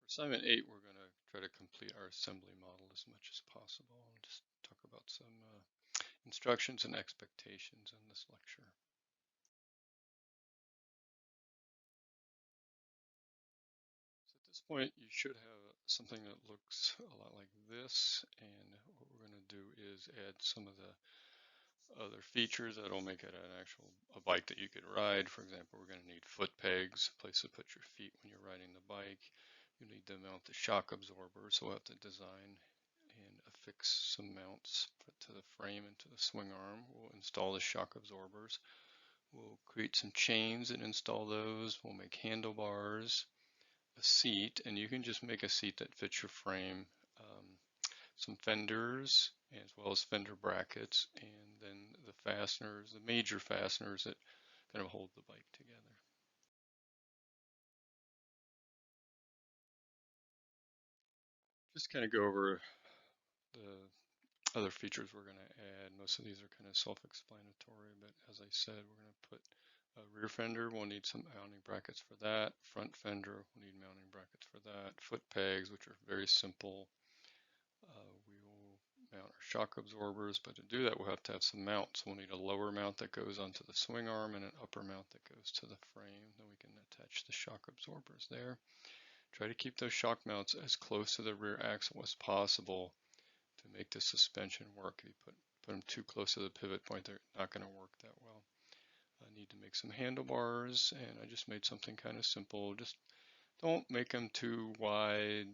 For assignment 8, we're going to try to complete our assembly model as much as possible and just talk about some instructions and expectations in this lecture. So at this point, you should have something that looks a lot like this, and what we're going to do is add some of the other features that will make it a bike that you could ride. For example, we're going to need foot pegs, a place to put your feet when you're riding the bike. You need to mount the shock absorber, so we'll have to design and affix some mounts to the frame and to the swing arm. We'll install the shock absorbers. We'll create some chains and install those. We'll make handlebars, a seat, and you can just make a seat that fits your frame, some fenders, as well as fender brackets, and then the fasteners, the major fasteners that kind of hold the bike together. Just kind of go over the other features we're going to add. Most of these are kind of self-explanatory, but as I said, we're going to put a rear fender. We'll need some mounting brackets for that. Front fender, we'll need mounting brackets for that. Foot pegs, which are very simple. We will mount our shock absorbers, but to do that, we'll have to have some mounts. We'll need a lower mount that goes onto the swing arm and an upper mount that goes to the frame. Then we can attach the shock absorbers there. Try to keep those shock mounts as close to the rear axle as possible to make the suspension work. If you put them too close to the pivot point, they're not going to work that well. I need to make some handlebars, and I just made something kind of simple. Just don't make them too wide,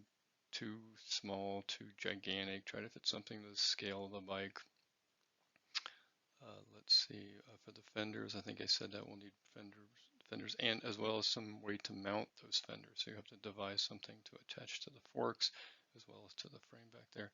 too small, too gigantic. Try to fit something to the scale of the bike. Let's see, for the fenders, I think I said that we'll need fenders and as well as some way to mount those fenders. So you have to devise something to attach to the forks as well as to the frame back there.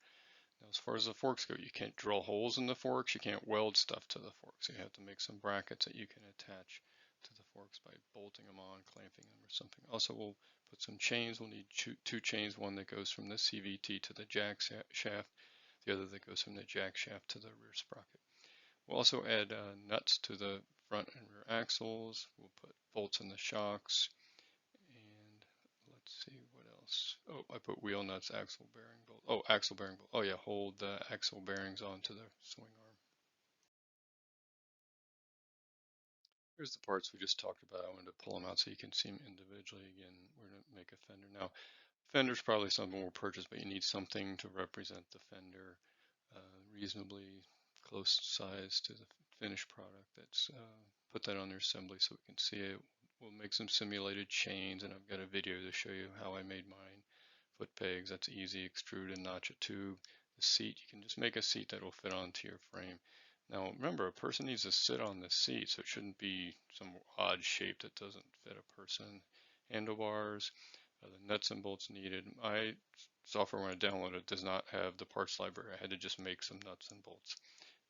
Now, as far as the forks go, you can't drill holes in the forks. You can't weld stuff to the forks. So you have to make some brackets that you can attach to the forks by bolting them on, clamping them or something. Also, we'll put some chains. We'll need two chains, one that goes from the CVT to the jack shaft, the other that goes from the jack shaft to the rear sprocket. We'll also add nuts to the front and rear axles. We'll put bolts in the shocks. And let's see what else. Oh, I put wheel nuts, axle bearing bolt. Oh, axle bearing bolt. Oh yeah, hold the axle bearings onto the swing arm. Here's the parts we just talked about. I wanted to pull them out so you can see them individually. Again, we're going to make a fender. Now, fender's probably something we'll purchase, but you need something to represent the fender, reasonably close size to the finished product. That's put that on their assembly so we can see it. We'll make some simulated chains, and I've got a video to show you how I made mine. Foot pegs, that's easy. Extrude and notch a tube. The seat, you can just make a seat that will fit onto your frame. Now remember, a person needs to sit on the seat, so it shouldn't be some odd shape that doesn't fit a person. Handlebars, the nuts and bolts needed. My software, when I downloaded it, does not have the parts library. I had to just make some nuts and bolts.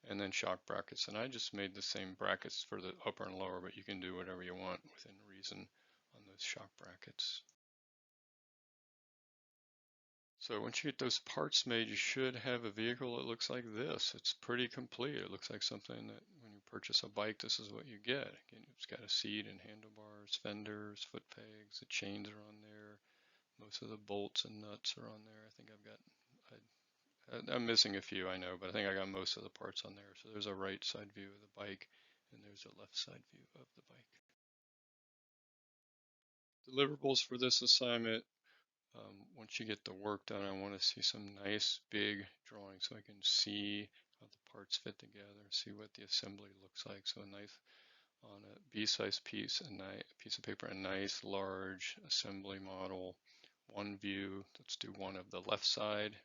And then shock brackets, and I just made the same brackets for the upper and lower, but you can do whatever you want within reason on those shock brackets. So once you get those parts made, you should have a vehicle that looks like this. It's pretty complete. It looks like something that when you purchase a bike, this is what you get. Again, it's got a seat and handlebars, fenders, foot pegs, the chains are on there. Most of the bolts and nuts are on there. I think I'm missing a few, I know, but I think I got most of the parts on there. So there's a right side view of the bike, and there's a left side view of the bike. Deliverables for this assignment. Once you get the work done, I want to see some nice big drawings so I can see how the parts fit together, see what the assembly looks like. So a nice, on a B-size piece of paper, a nice large assembly model. One view, let's do one of the left side.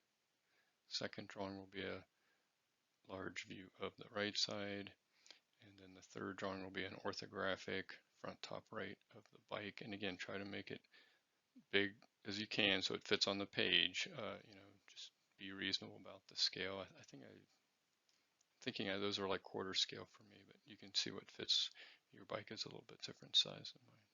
Second drawing will be a large view of the right side. And then the third drawing will be an orthographic front top right of the bike. And again, try to make it big as you can so it fits on the page. Just be reasonable about the scale. Thinking those are like quarter scale for me, but you can see what fits. Your bike is a little bit different size than mine.